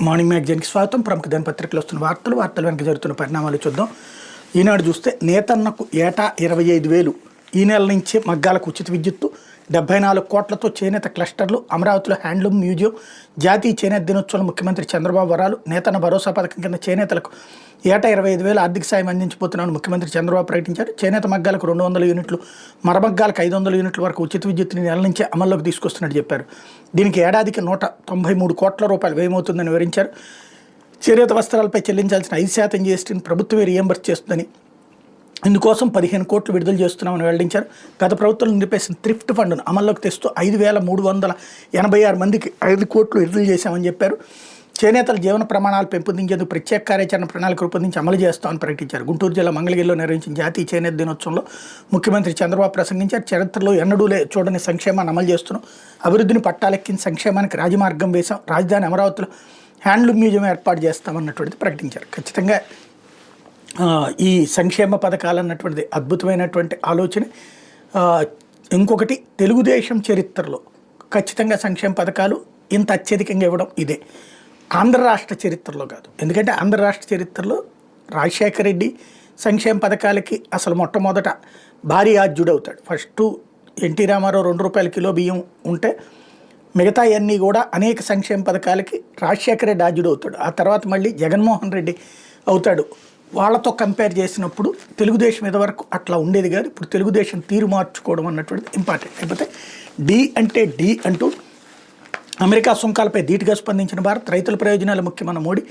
Morning మ్యాగజైన్కి స్వాగతం. ప్రముఖ దినపత్రికలు వస్తున్న వార్తలు వెనక జరుగుతున్న పరిణామాలు చూద్దాం. ఈనాడు చూస్తే నేతన్నకు ఏటా 25,000 ఈ నెల నుంచి మగ్గాలకు ఉచిత విద్యుత్తు, 74 కోట్లతో చేనేత క్లస్టర్లు, అమరావతిలో హ్యాండ్లూమ్ మ్యూజియం, జాతీయ చేనేత దినోత్సవం ముఖ్యమంత్రి చంద్రబాబు వరాలు, నేతన్న భరోసా పథకం కింద చేనేతలకు ఏటా 25,000 ఆర్థిక సాయం అందించబోతున్నామని ముఖ్యమంత్రి చంద్రబాబు ప్రకటించారు. చేనేత మగ్గాలకు 200 యూనిట్లు, మరమగ్గాలకు 500 యూనిట్ల వరకు ఉచిత విద్యుత్తుని నెల నుంచే అమల్లోకి తీసుకొస్తున్నట్టు చెప్పారు. దీనికి ఏడాదికి 193 కోట్ల రూపాయలు వ్యయమవుతుందని వివరించారు. చేనేత వస్త్రాలపై చెల్లించాల్సిన 5% జీఎస్టీని ప్రభుత్వమే రియంబర్స్ చేస్తుందని, ఇందుకోసం 15 కోట్లు విడుదల చేస్తున్నామని వెల్లడించారు. గత ప్రభుత్వం నిలిపేసిన థ్రిఫ్ట్ ఫండ్ను అమల్లోకి తెస్తూ 5,386 మందికి 5 కోట్లు విడుదల చేశామని చెప్పారు. చేనేతల జీవన ప్రమాణాలు పెంపొందించేందుకు ప్రత్యేక కార్యాచరణ ప్రణాళిక రూపొందించి అమలు చేస్తామని ప్రకటించారు. గుంటూరు జిల్లా మంగళగిరిలో నిర్వహించిన జాతీయ చేనేత దినోత్సవంలో ముఖ్యమంత్రి చంద్రబాబు ప్రసంగించారు. చరిత్రలో ఎన్నడూ చూడని సంక్షేమాన్ని అమలు చేస్తున్నాం, అభివృద్ధిని పట్టాలెక్కిన సంక్షేమానికి రాజమార్గం వేశాం, రాజధాని అమరావతిలో హ్యాండ్లూమ్ మ్యూజియం ఏర్పాటు చేస్తామన్నటువంటిది ప్రకటించారు. ఖచ్చితంగా ఈ సంక్షేమ పథకాలు అన్నటువంటిది అద్భుతమైనటువంటి ఆలోచన. ఇంకొకటి, తెలుగుదేశం చరిత్రలో ఖచ్చితంగా సంక్షేమ పథకాలు ఇంత అత్యధికంగా ఇవ్వడం ఇదే. ఆంధ్ర రాష్ట్ర చరిత్రలో కాదు, ఎందుకంటే ఆంధ్ర రాష్ట్ర చరిత్రలో రాజశేఖర రెడ్డి సంక్షేమ పథకాలకి అసలు మొట్టమొదట భారీ ఆద్యుడవుతాడు. ఫస్ట్ ఎన్టీ రామారావు 2 రూపాయల కిలో బియ్యం ఉంటే మిగతా అన్నీ కూడా అనేక సంక్షేమ పథకాలకి రాజశేఖర రెడ్డి ఆద్యుడవుతాడు. ఆ తర్వాత మళ్ళీ జగన్మోహన్ రెడ్డి అవుతాడు. వాళ్ళతో కంపేర్ చేసినప్పుడు తెలుగుదేశం ఇదివరకు అట్లా ఉండేది కాదు. ఇప్పుడు తెలుగుదేశం తీరు మార్చుకోవడం అన్నటువంటిది ఇంపార్టెంట్. అయిపోతే డి అంటూ అమెరికా సుంకాలపై ధీటుగా స్పందించిన భారత్, రైతుల ప్రయోజనాలు ముఖ్యమన్న మోడీ,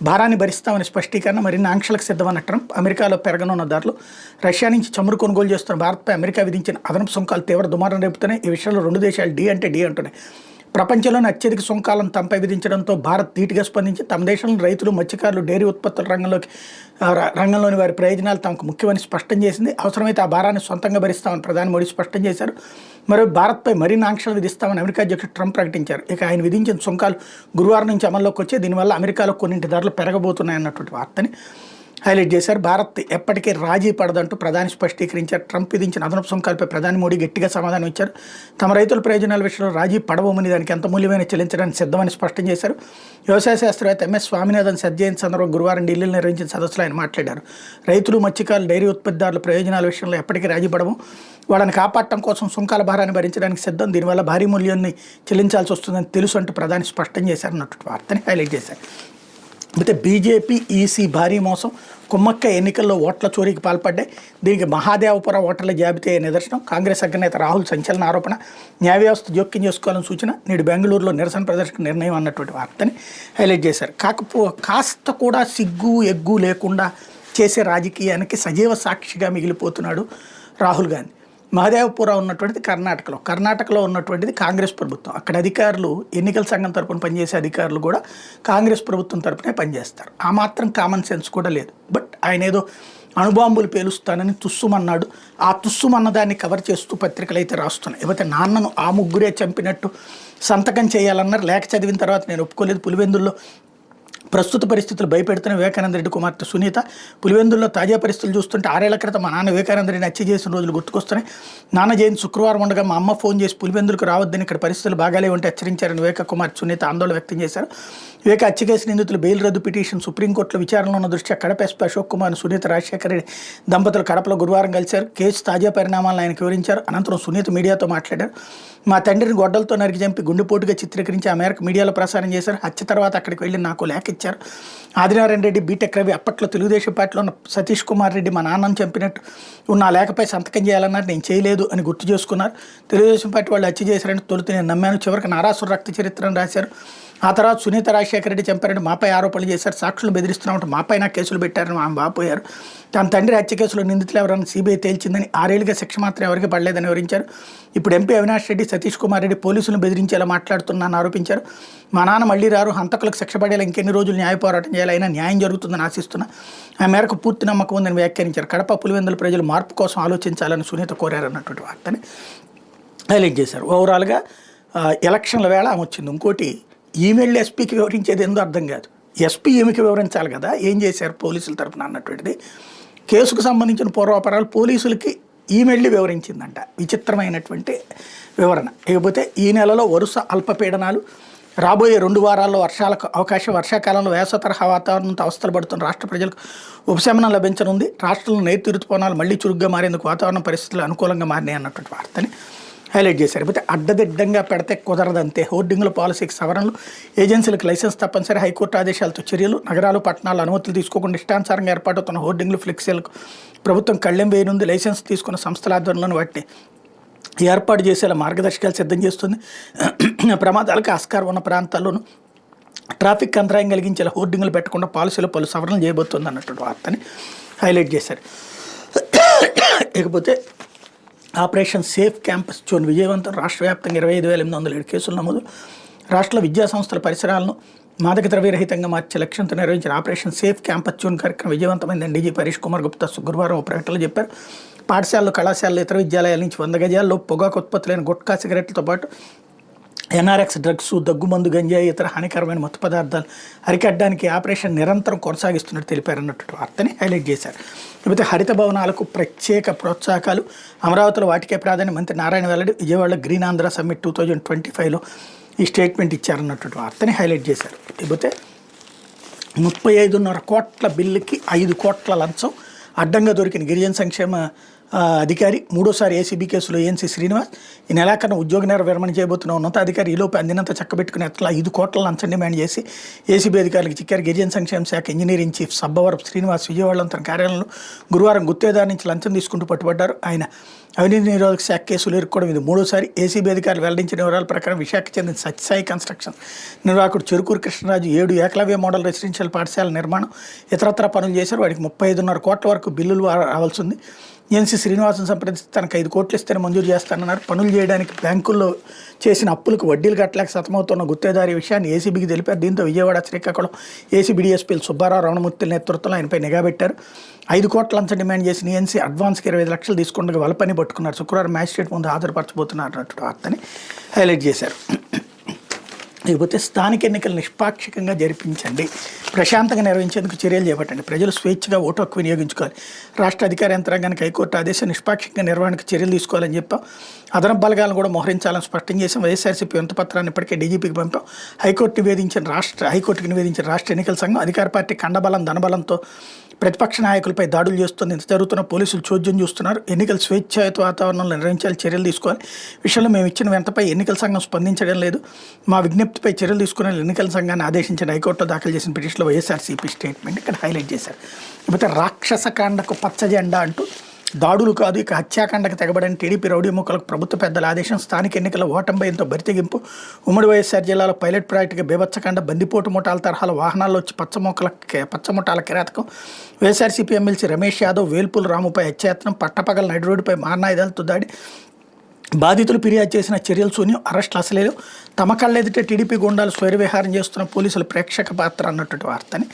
భారాన్ని భరిస్తామని స్పష్టీకరణ, మరిన్ని ఆంక్షలకు సిద్ధమన్న ట్రంప్, అమెరికాలో పెరగనున్న ధరలు, రష్యా నుంచి చమురు కొనుగోలు చేస్తున్న భారత్పై అమెరికా విధించిన అదనపు సుంకాలు తీవ్ర దుమారం రేపుతున్నాయి. ఈ విషయంలో 2 దేశాలు డి అంటున్నాయి. ప్రపంచంలోని అత్యధిక సుంకాలను తమపై విధించడంతో భారత్ ధీటుగా స్పందించి తమ దేశంలో రైతులు, మత్స్యకారులు, డైరీ ఉత్పత్తుల రంగంలోని వారి ప్రయోజనాలు తమకు ముఖ్యమని స్పష్టం చేసింది. అవసరమైతే ఆ భారాన్ని సొంతంగా భరిస్తామని ప్రధాని మోడీ స్పష్టం చేశారు. మరో భారత్పై మరిన్ని ఆంక్షలు విధిస్తామని అమెరికా అధ్యక్షుడు ట్రంప్ ప్రకటించారు. ఇక ఆయన విధించిన సుంకాలు గురువారం నుంచి అమల్లోకి వచ్చి దీనివల్ల అమెరికాలో కొన్నింటి ధరలు పెరగబోతున్నాయన్నటువంటి వార్తని హైలైట్ చేశారు. భారత్ ఎప్పటికీ రాజీ పడదంటూ ప్రధాని స్పష్టీకరించారు. ట్రంప్ విధించిన అదనపు సుంకాలపై ప్రధాని మోడీ గట్టిగా సమాధానం ఇచ్చారు. తమ రైతుల ప్రయోజనాల విషయంలో రాజీ పడవమని, దానికి ఎంత మూల్యమైన చెల్లించడానికి సిద్ధమని స్పష్టం చేశారు. వ్యవసాయ శాస్త్రవేత్త ఎంఎస్ స్వామినాథన్ సజ్జయంతి సందర్భంగా గురువారం ఢిల్లీలో నిర్వహించిన సదస్సులో ఆయన మాట్లాడారు. రైతులు, మత్స్యకారులు, డైరీ ఉత్పత్తిదారుల ప్రయోజనాల విషయంలో ఎప్పటికీ రాజీ పడము, వాళ్ళని కాపాడటం కోసం సుంకాల భారాన్ని భరించడానికి సిద్ధం, దీనివల్ల భారీ మూల్యాన్ని చెల్లించాల్సి వస్తుందని తెలుసు అంటూ ప్రధాని స్పష్టం చేశారన్నట్టు వార్తని హైలైట్ చేశారు. అయితే బీజేపీ, ఈసీ భారీ మోసం, కుమ్మక్క ఎన్నికల్లో ఓట్ల చోరీకి పాల్పడ్డాయి. దీనికి మహాదేవపురం ఓటర్ల జాబితా నిదర్శనం. కాంగ్రెస్ అగ్రనేత రాహుల్ సంచలన ఆరోపణ, న్యాయ వ్యవస్థ జోక్యం చేసుకోవాలని సూచన, నేడు బెంగళూరులో నిరసన ప్రదర్శన నిర్ణయం అన్నటువంటి వార్తని హైలైట్ చేశారు. కాస్త కూడా సిగ్గు ఎగ్గు లేకుండా చేసే రాజకీయానికి సజీవ సాక్షిగా మిగిలిపోతున్నాడు రాహుల్ గాంధీ. మహదేవపురం ఉన్నటువంటిది కర్ణాటకలో ఉన్నటువంటిది కాంగ్రెస్ ప్రభుత్వం. అక్కడ అధికారులు, ఎన్నికల సంఘం తరపున పనిచేసే అధికారులు కూడా కాంగ్రెస్ ప్రభుత్వం తరపునే పనిచేస్తారు. ఆ మాత్రం కామన్ సెన్స్ కూడా లేదు. బట్ ఆయన ఏదో అణుబాంబులు పేలుస్తానని తుస్సుమన్నాడు. ఆ తుస్సుమన్న దాన్ని కవర్ చేస్తూ పత్రికలు అయితే రాస్తున్నాయి. లేకపోతే నాన్నను ఆ ముగ్గురే చంపినట్టు సంతకం చేయాలన్నారు. లేఖ చదివిన తర్వాత నేను ఒప్పుకోలేదు. పులివెందుల్లో ప్రస్తుత పరిస్థితులు భయపెడుతున్న వివేకానంద రెడ్డి కుమార్తె సునీత, పులివెందుల్లో తాజా పరిస్థితులు చూస్తుంటే 6 ఏళ్ల క్రితం మా నాన్న వివేకానంద రెడ్డిని హత్య చేసిన రోజులు గుర్తుకొస్తున్నాయి. నాన్న జయంతి శుక్రవారం ఉండగా మా అమ్మ ఫోన్ చేసి పులివెందులకు రావద్దని, ఇక్కడ పరిస్థితులు బాగాలే ఉంటే హెచ్చరించారని వివేక కుమార్తె సునీత ఆందోళన వ్యక్తం చేశారు. వివేక హత్య కేసు నిందితులు బెయిల్ రద్దు పిటిషన్ సుప్రీంకోర్టులో విచారణలో ఉన్న దృష్ట్యా కడప ఎస్పీ అశోక్ కుమార్, సునీత, రాజశేఖర రెడ్డి దంపతులు కడపలో గురువారం కలిశారు. కేసు తాజా పరిణామాలను ఆయనకు వివరించారు. అనంతరం సునీత మీడియాతో మాట్లాడారు. మా తండ్రిని గొడ్డలతో నరికి చంపి గుండెపోటుగా చిత్రీకరించి ఆ మేరకు మీడియాలో ప్రసారం చేశారు. హత్య తర్వాత అక్కడికి వెళ్ళి నాకు లేఖ ఇచ్చారు. ఆదినారాయణ రెడ్డి, బీటెక్ రవి, అప్పట్లో తెలుగుదేశం పార్టీలో ఉన్న సతీష్ కుమార్ రెడ్డి మా నాన్నను చంపినట్టు ఉన్న ఆ లేఖపై సంతకం చేయాలన్నారు. నేను చేయలేదు అని గుర్తు చేసుకున్నారు. తెలుగుదేశం పార్టీ వాళ్ళు హత్య చేశారని తొలుత నేను నమ్మాను. చివరికి నారాసుర రక్త చరిత్రను రాశారు. ఆ తర్వాత సునీత, రాజశేఖర రెడ్డి చంపారని మాపై ఆరోపణలు చేశారు. సాక్షులు బెదిరిస్తున్నామంటే మాపై నా కేసులు పెట్టారని ఆమె వాపోయారు. తన తండ్రి హత్య కేసులో నిందితులు ఎవరన్నా సిబిఐ తేల్చిందని, 6 ఏళ్లుగా శిక్ష మాత్రం ఎవరికి పడలేదని వివరించారు. ఇప్పుడు ఎంపీ అవినాష్ రెడ్డి, సతీష్ కుమార్ రెడ్డి పోలీసులను బెదిరించేలా మాట్లాడుతున్నారని ఆరోపించారు. మా నాన్న మళ్లీ రారు, హంతకులకు శిక్ష పడేలా ఇంకెన్ని రోజులు న్యాయ పోరాటం చేయాలి, అయినా న్యాయం జరుగుతుందని ఆశిస్తున్నా, ఆ మేరకు పూర్తి నమ్మకం ఉందని వ్యాఖ్యానించారు. కడప, పులివెందుల ప్రజలు మార్పు కోసం ఆలోచించాలని సునీత కోరారన్నటువంటి వార్తని హైలైట్ చేశారు. ఓవరాల్గా ఎలక్షన్ల వేళ ఆమె వచ్చింది. ఇంకోటి, ఈమెయిల్ ఎస్పీకి వివరించేది ఏందో అర్థం కాదు. ఎస్పీ ఈమెకి వివరించాలి కదా, ఏం చేశారు పోలీసుల తరపున అన్నటువంటిది. కేసుకు సంబంధించిన పూర్వాపరాలు పోలీసులకి ఈమెయిల్ వివరించిందంట. విచిత్రమైనటువంటి వివరణ. ఇకపోతే ఈ నెలలో వరుస అల్పపీడనాలు, రాబోయే 2 వారాల్లో వర్షాలకు అవకాశం. వర్షాకాలంలో వేసవి తరహా వాతావరణంతో అవస్థలు పడుతున్న రాష్ట్ర ప్రజలకు ఉపశమనం లభించనుంది. రాష్ట్రంలో నైరుతి ఋతుపవనాలు మళ్లీ చురుగ్గా మారేందుకు వాతావరణ పరిస్థితులు అనుకూలంగా మారినాయి అన్నటువంటి వార్తని హైలైట్ చేశారు. అయితే అడ్డదిడ్డంగా పెడితే కుదరదంతే. హోర్డింగుల పాలసీకి సవరణలు, ఏజెన్సీలకు లైసెన్స్ తప్పనిసరి, హైకోర్టు ఆదేశాలతో చర్యలు, నగరాలు పట్టణాలు అనుమతులు తీసుకోకుండా ఇష్టానుసారంగా ఏర్పాటవుతున్న హోర్డింగులు, ఫ్లెక్సీలకు ప్రభుత్వం కళ్ళెం వేయనుంది. లైసెన్స్ తీసుకున్న సంస్థల ఆధ్వర్యంలోని వాటిని ఏర్పాటు చేసేలా మార్గదర్శకాలు సిద్ధం చేస్తుంది. ప్రమాదాలకు ఆస్కారం ఉన్న ప్రాంతాల్లోనూ ట్రాఫిక్ అంతరాయం కలిగించేలా హోర్డింగులు పెట్టకుండా పాలసీలో పలు సవరణలు చేయబోతుంది అన్నటువంటి వార్తని హైలైట్ చేశారు. ఇకపోతే ఆపరేషన్ సేఫ్ క్యాంపస్ జోన్ విజయవంతం. రాష్ట్ర వ్యాప్తంగా 25,807 కేసులు నమోదు. రాష్ట్రంలో విద్యా సంస్థల పరిసరాలను మాదక ద్రవ్యరహితంగా మార్చే లక్ష్యంతో నిర్వహించిన ఆపరేషన్ సేఫ్ క్యాంపస్ జోన్ కార్యక్రమం విజయవంతమైందని డీజీపీ హరీష్ కుమార్ గుప్తా గురువారం ఒక ప్రకటనలో చెప్పారు. పాఠశాలలు, కళాశాలలు, ఇతర విద్యాలయాల నుంచి 100 గజాల్లో పొగాకు ఉత్పత్తులైన గుట్కా, సిగరెట్లతో పాటు ఎన్ఆర్ఎక్స్ డ్రగ్స్, దగ్గుమందు, గంజాయి, ఇతర హానికరమైన మత్తు పదార్థాలు అరికట్టడానికి ఆపరేషన్ నిరంతరం కొనసాగిస్తున్నట్టు తెలిపారన్నటువంటి వార్తని హైలైట్ చేశారు. లేకపోతే హరిత భవనాలకు ప్రత్యేక ప్రోత్సాహకాలు, అమరావతిలో వాటికే ప్రాధాన్యం. మంత్రి నారాయణ వెల్లడి. విజయవాడలో గ్రీన్ ఆంధ్ర సమ్మిట్ 2025లో ఈ స్టేట్మెంట్ ఇచ్చారన్నటువంటి వార్తని హైలైట్ చేశారు. లేకపోతే 35.5 కోట్ల బిల్లుకి 5 కోట్ల లంచం అడ్డంగా దొరికిన గిరిజన సంక్షేమ అధికారి. 3వసారి ఏసీబీ కేసులో ఏఎన్సీ శ్రీనివాస్. ఈ నెలాఖరున ఉద్యోగ విరమణ చేయబోతున్న ఉన్నతాధికారి ఈలోపు అందినంత చక్కబెట్టుకుని అట్లా 5 కోట్ల లంచం డిమాండ్ చేసి ఏసీబీ అధికారులకు చిక్కారు. గిరిజన సంక్షేమ శాఖ ఇంజనీరింగ్ చీఫ్ సబ్బవరపు శ్రీనివాస్ విజయవాడలో తన కార్యాలయంలో గురువారం గుత్తేదారు నుంచి లంచం తీసుకుంటూ పట్టుబడ్డారు. ఆయన అవినీతి నిరోధక శాఖ కేసులు ఎదుర్కోవడం ఇది 3వసారి. ఏసీబీ అధికారులు వెల్లడించిన వివరాల ప్రకారం విశాఖ చెందిన సత్యసాయి కన్స్ట్రక్షన్ నిర్వాహకుడు చెరుకూరు కృష్ణరాజు 7 ఏకలవ్య మోడల్ రెసిడెన్షియల్ పాఠశాల నిర్మాణం, ఇతరత్ర పనులు చేశారు. వాడికి 35.5 కోట్ల వరకు బిల్లులు రావాల్సి ఉంది. ఏఎన్సీ శ్రీనివాసం సంప్రదించి తనకు 5 కోట్లు ఇస్తేనే మంజూరు చేస్తానన్నారు. పనులు చేయడానికి బ్యాంకుల్లో చేసిన అప్పులకు వడ్డీలు కట్టలేక సతమవుతున్న గుత్తేదారి విషయాన్ని ఏసీబీకి తెలిపారు. దీంతో విజయవాడ, శ్రీకాకుళం ఏసీబీ డీఎస్పీలు సుబ్బారావు, రమణమూర్తి నేతృత్వంలో ఆయనపై నిఘా పెట్టారు. 5 కోట్ల లంచం డిమాండ్ చేసిన ఏఎన్సీ అడ్వాన్స్కి 25 లక్షలు తీసుకుంటూ వలపని పట్టుకున్నారు. శుక్రవారం మ్యాజిస్ట్రేట్ ముందు హాజరుపరచబోతున్నారు అన్నట్టు వార్తని హైలైట్ చేశారు. లేకపోతే స్థానిక ఎన్నికలు నిష్పాక్షికంగా జరిపించండి, ప్రశాంతంగా నిర్వహించేందుకు చర్యలు చేపట్టండి, ప్రజలు స్వేచ్ఛగా ఓటు హక్కు వినియోగించుకోవాలి. రాష్ట్ర అధికార యంత్రాంగానికి హైకోర్టు ఆదేశం నిష్పాక్షికంగా నిర్వహణకు చర్యలు తీసుకోవాలని చెప్పాం. అదనపు బలగాలను కూడా మోహరించాలని స్పష్టం చేసాం. వైఎస్ఆర్సీపీ వినతిపత్రాన్ని ఇప్పటికే డీజీపీకి పంపాం. హైకోర్టుకు నివేదించిన రాష్ట్ర ఎన్నికల సంఘం అధికార పార్టీ కండబలం, ధనబలంతో ప్రతిపక్ష నాయకులపై దాడులు చేస్తుంది. ఇంత జరుగుతున్న పోలీసులు చోద్యం చూస్తున్నారు. ఎన్నికలు స్వేచ్ఛాయుత వాతావరణంలో నిర్వహించాలి, చర్యలు తీసుకోవాలి. విషయంలో మేము ఇచ్చిన వెంటపై ఎన్నికల సంఘం స్పందించడం లేదు. మా విజ్ఞప్తిపై చర్యలు తీసుకునే ఎన్నికల సంఘాన్ని ఆదేశించిన హైకోర్టులో దాఖలు చేసిన పిటిషన్లో వైఎస్ఆర్సీపీ స్టేట్మెంట్ ఇక్కడ హైలైట్ చేశారు. లేకపోతే రాక్షసకాండకు పచ్చజెండా అంటూ దాడులు కాదు ఇక హత్యాకాండకు తెగబడని టీడీపీ రౌడీ ముక్కలకు ప్రభుత్వ పెద్దల ఆదేశం. స్థానిక ఎన్నికల ఓటమి భయంతో బరితెగింపు. ఉమ్మడి వైఎస్ఆర్ జిల్లాలో పైలట్ ప్రాజెక్టుగా బేభత్సకాండ, బందిపోటు ముఠాల తరహాలో వాహనాల్లో వచ్చి పచ్చముఠాల కిరాతకం. వైఎస్ఆర్సీపీ ఎమ్మెల్సీ రమేష్ యాదవ్, వేల్పుల రాముపై హత్యాయత్నం. పట్టపగల నడి రోడ్డుపై మారణాయుధాలతో దాడి. బాధితులు ఫిర్యాదు చేసిన చర్యలు శూన్యం, అరెస్టులు అసలేదు. తమ కళ్ళెదుటే టీడీపీ గుండాలు స్వైరవిహారం చేస్తున్న పోలీసుల ప్రేక్షక పాత్ర అన్నటువంటి వార్తని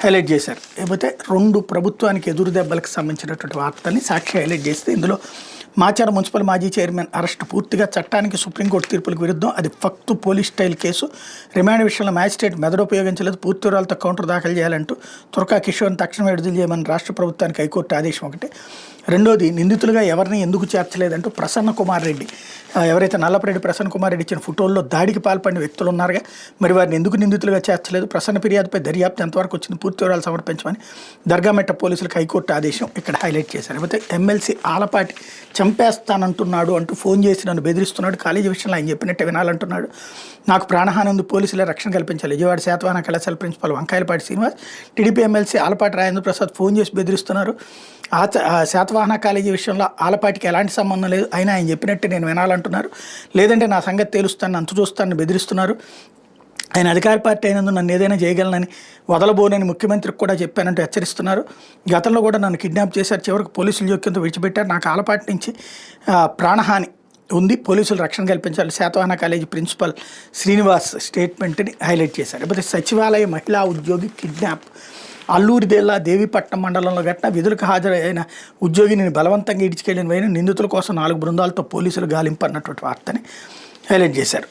హైలైట్ చేశారు. లేకపోతే 2 ప్రభుత్వానికి ఎదురు దెబ్బలకు సంబంధించినటువంటి వార్తని సాక్షి హైలైట్ చేస్తే ఇందులో మాచారం మున్సిపల్ మాజీ చైర్మన్ అరెస్టు పూర్తిగా చట్టానికి సుప్రీంకోర్టు తీర్పులకు విరుద్ధం. అది ఫక్తు పోలీస్ స్టైల్ కేసు. రిమాండ్ విషయంలో మ్యాజిస్ట్రేట్ మెదడు ఉపయోగించలేదు. పూర్తి వివరాలతో కౌంటర్ దాఖలు చేయాలంటూ తురకా కిషోర్ని తక్షణం విడుదల చేయమని రాష్ట్ర ప్రభుత్వానికి హైకోర్టు ఆదేశం ఒకటి. రెండోది, నిందితులుగా ఎవరిని ఎందుకు చేర్చలేదంటూ ప్రసన్న కుమార్ రెడ్డి, ఎవరైతే నల్లపరెడ్డి ప్రసన్న కుమార్ రెడ్డి ఇచ్చిన ఫోటోల్లో దాడికి పాల్పడిన వ్యక్తులు ఉన్నారుగా, మరి వారిని ఎందుకు నిందితులుగా చేర్చలేదు? ప్రసన్న ఫిర్యాదుపై దర్యాప్తు ఎంతవరకు వచ్చింది? పూర్తి వివరాలు సమర్పించమని దర్గామెట్ట పోలీసులకు హైకోర్టు ఆదేశం ఇక్కడ హైలైట్ చేశారు. లేకపోతే ఎమ్మెల్సీ ఆలపాటి చంపేస్తానంటున్నాడు అంటూ ఫోన్ చేసి నన్ను బెదిరిస్తున్నాడు. కాలేజీ విషయంలో ఆయన చెప్పినట్టే వినాలంటున్నాడు. నాకు ప్రాణహాని ఉంది, పోలీసులే రక్షణ కల్పించాలి. విజయవాడ శాతవాహన కళాశాల principal Vankayalapati Srinivas, TDP MLC Alapati Rajendra Prasad phone చేసి బెదిరిస్తున్నారు. శాతవాహన కాలేజీ విషయంలో ఆలపాటికి ఎలాంటి సంబంధం లేదు, అయినా ఆయన చెప్పినట్టే నేను వినాలంటున్నారు. లేదంటే నా సంగతి తేలుస్తాను, అంతు చూస్తానని బెదిరిస్తున్నారు. ఆయన అధికార పార్టీ అయినందుకు నన్ను ఏదైనా చేయగలనని, వదలబోనని ముఖ్యమంత్రికి కూడా చెప్పానంటూ హెచ్చరిస్తున్నారు. గతంలో కూడా నన్ను కిడ్నాప్ చేశారు, చివరికి పోలీసులు జోక్యంతో విడిచిపెట్టారు. నాకు ఆలపాటి నుంచి ప్రాణహాని ఉంది, పోలీసులు రక్షణ కల్పించాలి. శాతవాహన కాలేజీ ప్రిన్సిపల్ శ్రీనివాస్ స్టేట్మెంట్ని హైలైట్ చేశారు. లేకపోతే సచివాలయ మహిళా ఉద్యోగి కిడ్నాప్. అల్లూరి జిల్లా దేవీపట్నం మండలంలో ఘటన. విధులకు హాజరైన ఉద్యోగిని బలవంతంగా ఇడిచికెళ్లిన వైన నిందితుల కోసం 4 బృందాలతో పోలీసులు గాలింపు అన్నటువంటి వార్తని హైలైట్ చేశారు.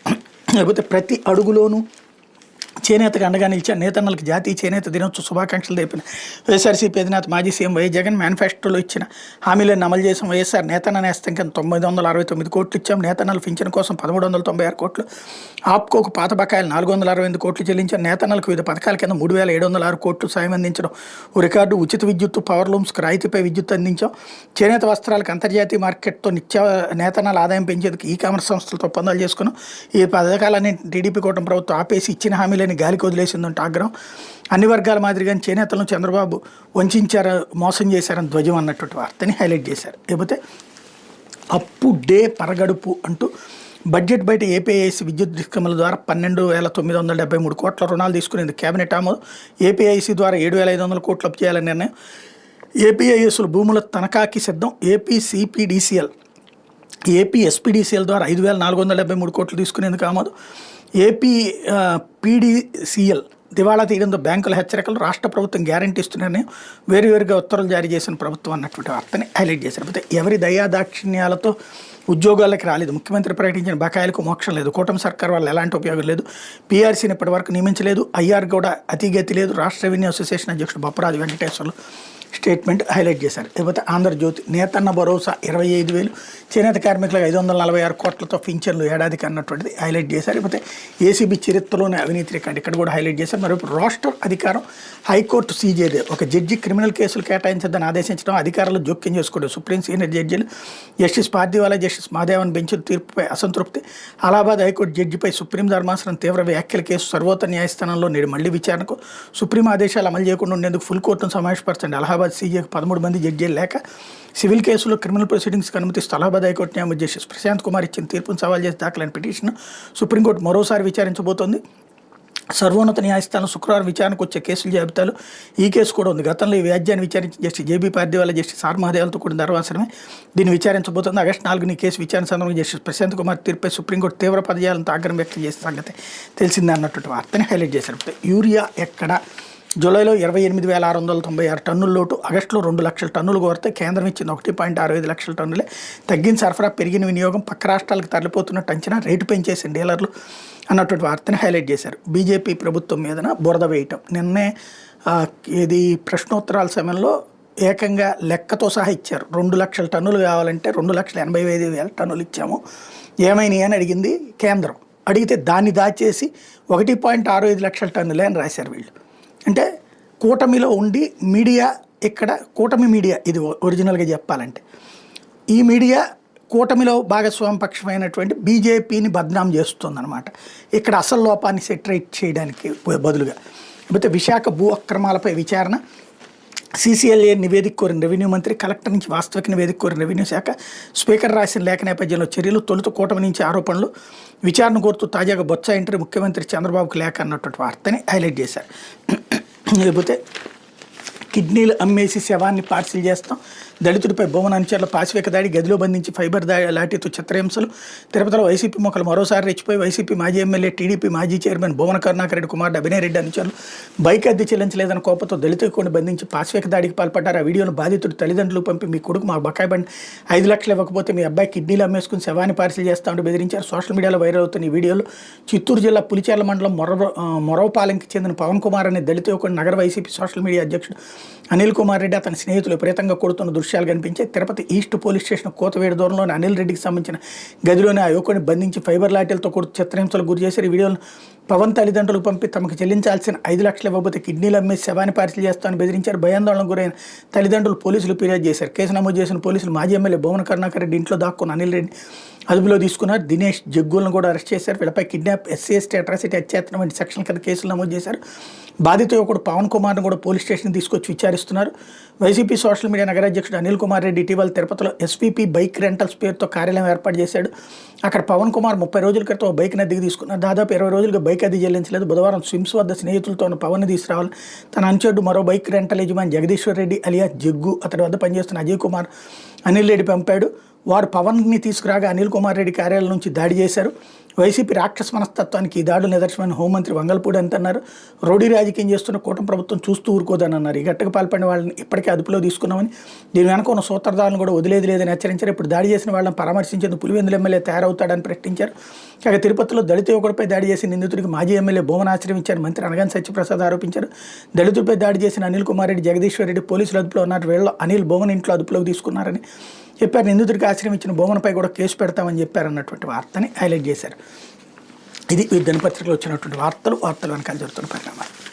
లేకపోతే ప్రతి అడుగులోనూ చేనేతకు అండగా నిలిచిన నేతన్నలకు జాతీయ చేనేత దినోత్సవ శుభాకాంక్షలు తెలిపిన వైఎస్ఆర్సీపీ అధినేత మాజీ సీఎం వైఎస్ జగన్ మేనిఫెస్టోలో ఇచ్చిన హామీలను అమలు చేసిన వైఎస్ఆర్ నేతన్న నేస్తం కింద 969 కోట్లు ఇచ్చాం. నేతన్నల పింఛన్ కోసం 1396 కోట్లు, ఆప్కోకు పాత బకాయిలు 468 కోట్లు చెల్లించాం. నేతన్నలకు వివిధ పథకాల కింద 3706 కోట్లు సాయం అందించడం ఓ రికార్డు. ఉచిత విద్యుత్తు, పవర్ లూమ్స్కు రాయితీపై విద్యుత్ అందించాం. చేనేత వస్త్రాలకు అంతర్జాతీయ మార్కెట్తో నేతన్నల ఆదాయం పెంచేందుకు ఈ కామర్స్ సంస్థలతో ఒప్పందాలు చేసుకున్నాం. ఈ పథకాలన్నీ టీడీపీ కూటమి ప్రభుత్వం ఆపేసి ఇచ్చిన హామీలని గాలికి వదిలేసిందంటే ఆగ్రహం. అన్ని వర్గాల మాదిరిగానే చేనేతలను చంద్రబాబు వంచారు, మోసం చేశారని ధ్వజం అన్నటువంటి వార్తని హైలైట్ చేశారు. లేకపోతే అప్పు డే పరగడుపు అంటూ బడ్జెట్ బయట ఏపీఐసి విద్యుత్ డిస్కమ్ల ద్వారా 12,973 కోట్ల రుణాలు తీసుకునేందుకు కేబినెట్ ఆమోదం. ఏపీఐసి ద్వారా 7,500 కోట్లు అప్పు చేయాలని నిర్ణయం. ఏపీఐఎస్లు భూముల తనఖాకి సిద్ధం. ఏపీ ఎస్పీడీసీఎల్ ద్వారా 5,473 కోట్లు తీసుకునేందుకు ఆమోదం. ఏపీ పీడీసీఎల్ దివాళా తీయడంతో బ్యాంకుల హెచ్చరికలు. రాష్ట్ర ప్రభుత్వం గ్యారంటీ ఇస్తున్నారని వేరువేరుగా ఉత్తర్వులు జారీ చేసిన ప్రభుత్వం అన్నటువంటి వార్తని హైలైట్ చేశారు. అయితే ఎవరి దయాదాక్షిణ్యాలతో ఉద్యోగాలకు రాలేదు. ముఖ్యమంత్రి ప్రకటించిన బకాయిలకు మోక్షం లేదు. కూటమి సర్కార్ వల్ల ఎలాంటి ఉపయోగం లేదు. పీఆర్సీని ఇప్పటివరకు నియమించలేదు. ఐఆర్ కూడా అతిగతి లేదు. రాష్ట్ర రెవెన్యూ అసోసియేషన్ అధ్యక్షుడు బొప్పరాజు వెంకటేశ్వర్లు స్టేట్మెంట్ హైలైట్ చేశారు. లేకపోతే ఆంధ్రజ్యోతి నేతన్న భరోసా 25,000, చేనేత కార్మికులకు 546 కోట్లతో పింఛన్లు ఏడాదికి అన్నటువంటిది హైలైట్ చేశారు. లేకపోతే ఏసీబీ చరిత్రలోనే అవినీతి రికార్డు ఇక్కడ కూడా హైలైట్ చేశారు. మరి రాష్ట్ర అధికారం హైకోర్టు సీజేదే ఒక జడ్జి క్రిమినల్ కేసులు కేటాయించద్దని ఆదేశించడం, అధికారులు జోక్యం చేసుకోవడం. సుప్రీం సీనియర్ జడ్జీలు justice Pardiwala, justice Mahadevan bench తీర్పుపై అసంతృప్తి. అలహాబాద్ హైకోర్టు జడ్జిపై సుప్రీం ధర్మాసనం తీవ్ర వ్యాఖ్యల. కేసు సర్వోన్నత న్యాయస్థానంలో నేడు మళ్లీ విచారణకు. సుప్రీం ఆదేశాలు అమలు చేయకుండా ఉండేందుకు ఫుల్ కోర్టును సమావేశపరచండి. అలహాబాద్ సీజేకి 13 మంది జడ్జీలు లేక సివిల్ కేసులో క్రిమినల్ ప్రొసీడింగ్స్కి అనుమతిస్తూ అలహాబాద్ హైకోర్టు న్యాయమూర్తి జస్టిస్ ప్రశాంత్ కుమార్ ఇచ్చిన తీర్పును సవాల్ చేసి దాఖలైన పిటిషన్ సుప్రీంకోర్టు మరోసారి విచారించబోతోంది. సర్వోన్నత న్యాయస్థానం శుక్రవారం విచారణకు వచ్చే కేసుల జాబితాలో ఈ కేసు కూడా ఉంది. గతంలో ఈ వ్యాజ్యాన్ని విచారించిన justice JB Pardiwala, justice R మహదేవలతో కూడిన ధర్మాసనమే దీన్ని విచారించబోతోంది. ఆగస్టు 4 కేసు విచారణ సందర్భంగా జస్టిస్ ప్రశాంత్ కుమార్ తీర్పుపై సుప్రీంకోర్టు తీవ్ర పదజాలంతో ఆగ్రహం వ్యక్తం చేసిన సంగతి తెలిసిందే అన్నటువంటి వార్తని హైలైట్ చేశారు. యూరియా ఎక్కడ? జూలైలో 28,696 టన్నుల లోటు. ఆగస్టులో 2 లక్షల టన్నులు కోరితే కేంద్రం ఇచ్చింది 1.65 లక్షల టన్నులే. తగ్గిన సరఫరా, పెరిగిన వినియోగం, పక్క రాష్ట్రాలకు తరలిపోతున్నట్టు అంచనా, రేటు పెంచేసిన డీలర్లు అన్నటువంటి వార్తని హైలైట్ చేశారు. బీజేపీ ప్రభుత్వం మీదన బురద వేయటం. నిన్నే ఇది ప్రశ్నోత్తరాల సమయంలో ఏకంగా లెక్కతో సహా ఇచ్చారు. 2 లక్షల టన్నులు కావాలంటే 2,85,000 టన్నులు ఇచ్చాము, ఏమైనాయి అని అడిగింది కేంద్రం. అడిగితే దాన్ని దాచేసి 1.65 లక్షల టన్నులే అని రాశారు వీళ్ళు. అంటే కూటమిలో ఉండి మీడియా, ఇక్కడ కూటమి మీడియా ఇది ఒరిజినల్గా చెప్పాలంటే ఈ మీడియా కూటమిలో భాగస్వామపక్షమైనటువంటి బీజేపీని బద్నాం చేస్తుందన్నమాట. ఇక్కడ అసలు లోపాన్ని సెటరేట్ చేయడానికి బదులుగా. లేకపోతే విశాఖ భూ అక్రమాలపై విచారణ. సీసీఎల్ఏ నివేదిక కోరిన రెవెన్యూ మంత్రి, కలెక్టర్ నుంచి వాస్తవిక నివేదిక కోరిన రెవెన్యూ శాఖ. స్పీకర్ రాసిన లేఖ నేపథ్యంలో చర్యలు. తొలుత కూటమి నుంచి ఆరోపణలు. విచారణ కోరుతూ తాజాగా బొత్స ఎంట్రీ, ముఖ్యమంత్రి చంద్రబాబుకు లేఖ అన్నటువంటి వార్తని హైలైట్ చేశారు. లేకపోతే కిడ్నీలు అమ్మేసి శవాన్ని పార్సిల్ చేస్తాం. దళితుడిపై భువన అనుచరుల పాశవిక దాడి, గదిలో బంధించి ఫైబర్ లాఠీతో చిత్రహింసలు. తిరుపతిలో వైసీపీ మొక్కలు మరోసారి రెచ్చిపోయి వైసీపీ మాజీ ఎమ్మెల్యే, టీడీపీ మాజీ చైర్మన్ భువన కరుణాకర్ రెడ్డి కుమారుడు అభినయ్ రెడ్డి అనుచరులు బైక్ అద్దె చెల్లించలేదన్న కోపంతో దళితుడిని బంధించి పాశవిక దాడికి పాల్పడ్డారు. ఆ వీడియోను బాధితుడు తల్లిదండ్రులు పంపి మీ కొడుకు మా బకాయి బండి 5 లక్షలు ఇవ్వకపోతే మీ అబ్బాయి కిడ్నీలు అమ్మేసుకుని శవాన్ని పార్సిల్ చేస్తామంటూ బెదిరించారు. సోషల్ మీడియాలో వైరల్ అవుతున్న ఈ వీడియోలు చిత్తూరు జిల్లా పులిచెర్ల మండలం మొరవపాలెంకి చెందిన పవన్ కుమార్ అనే దళిత యువకుడు నగర వైసీపీ సోషల్ మీడియా అధ్యక్షుడు అనిల్ కుమార్ రెడ్డి అతని స్నేహితులు విపరీతంగా కొడుతున్న దృశ్యాలు కనిపించాయి. తిరుపతి ఈస్ట్ పోలీస్ స్టేషన్ కోతవేడు దూరంలోని అనిల్ రెడ్డికి సంబంధించిన గదిలోని ఆ యువకుడిని బంధించి ఫైబర్ లాఠీలతో కొడుతూ చిత్రహింసలు గురి చేశారు. ఈ వీడియోను పవన్ తల్లిదండ్రులకు పంపి తమకు చెల్లించాల్సిన 5 లక్షలు ఇవ్వకపోతే కిడ్నీలు అమ్మేసి శవాన్ని పార్సిల్ చేస్తామని బెదిరించారు. భయాందోళనకు గురైన తల్లిదండ్రులు పోలీసులు ఫిర్యాదు చేశారు. కేసు నమోదు చేసిన పోలీసులు మాజీ ఎమ్మెల్యే భువన కరుణాకర్ రెడ్డి ఇంట్లో దాక్కున్న అనిల్ రెడ్డి అదుపులో తీసుకున్నారు. దినేష్ జగ్గులను కూడా అరెస్ట్ చేశారు. వీళ్ళపై కిడ్నాప్, ఎస్సీ/ఎస్టీ అట్రాసిటీ, హత్యాయత్నం వంటి సెక్షన్ల కింద కేసులు నమోదు చేశారు. బాధిత యువకుడు పవన్ కుమార్ను కూడా పోలీస్ స్టేషన్ తీసుకొచ్చి విచారిస్తున్నారు. వైసీపీ సోషల్ మీడియా నగరాధ్యక్షుడు అనిల్ కుమార్ రెడ్డి ఇటీవల తిరుపతిలో ఎస్పీపీ బైక్ రెంటల్స్ పేరుతో కార్యాలయం ఏర్పాటు చేశాడు. అక్కడ పవన్ కుమార్ 30 రోజుల క్రితం ఒక బైక్ని అద్దెకి తీసుకున్నారు. దాదాపు 20 రోజులుగా బైక్ అద్దె చెల్లించలేదు. బుధవారం స్విమ్స్ వద్ద స్నేహితులతో ఉన్న పవన్ని తీసుకురావాలి. తన అనుచరుడు మరో బైక్ రెంటల్ యజమాని జగదీశ్వర్ రెడ్డి అలియా జగ్గు, అతడి వద్ద పనిచేస్తున్న అజయ్ కుమార్ అనిల్ రెడ్డి పంపాడు. వారు పవన్ని తీసుకురాగా అనిల్ కుమార్ రెడ్డి కార్యాలయం నుంచి దాడి చేశారు. వైసీపీ రాక్షస మనస్తత్వానికి ఈ దాడులు నిదర్శనమైన హోంమంత్రి వంగల్పూడి అంటున్నారు. రౌడీ రాజకీయం చేస్తున్న కూటమి ప్రభుత్వం చూస్తూ ఊరుకోదని అన్నారు. ఈ ఘటనకు పాల్పడిన వాళ్ళని ఇప్పటికే అదుపులో తీసుకున్నామని, దీని వెనక ఉన్న సూత్రధారులను కూడా వదిలేది లేదని హెచ్చరించారు. ఇప్పుడు దాడి చేసిన వాళ్ళని పరామర్శించేందుకు పులివెందుల ఎమ్మెల్యే తయారవుతాడని ప్రకటించారు. కాగా తిరుపతిలో దళిత యువకుడిపై దాడి చేసిన నిందితుడికి మాజీ ఎమ్మెల్యే భూమన ఆశ్రయించారు మంత్రి అనగాని సత్యప్రసాద్ ఆరోపించారు. దళితుడిపై దాడి చేసిన అనిల్ కుమార్ రెడ్డి, జగదీశ్వర్ రెడ్డి పోలీసులు అదుపులో ఉన్నారు. వీళ్ళు అనిల్ భూమన్ ఇంట్లో అదుపులోకి తీసుకున్నారని చెప్పారు. నిందితుడికి ఆశ్రయించిన భూమనపై కూడా కేసు పెడతామని చెప్పారన్నటువంటి వార్తని హైలైట్ చేశారు. ఇది ఈ దినపత్రికలో వచ్చినటువంటి వార్తలు వెనకాల జరుగుతున్న పరిణామాలు.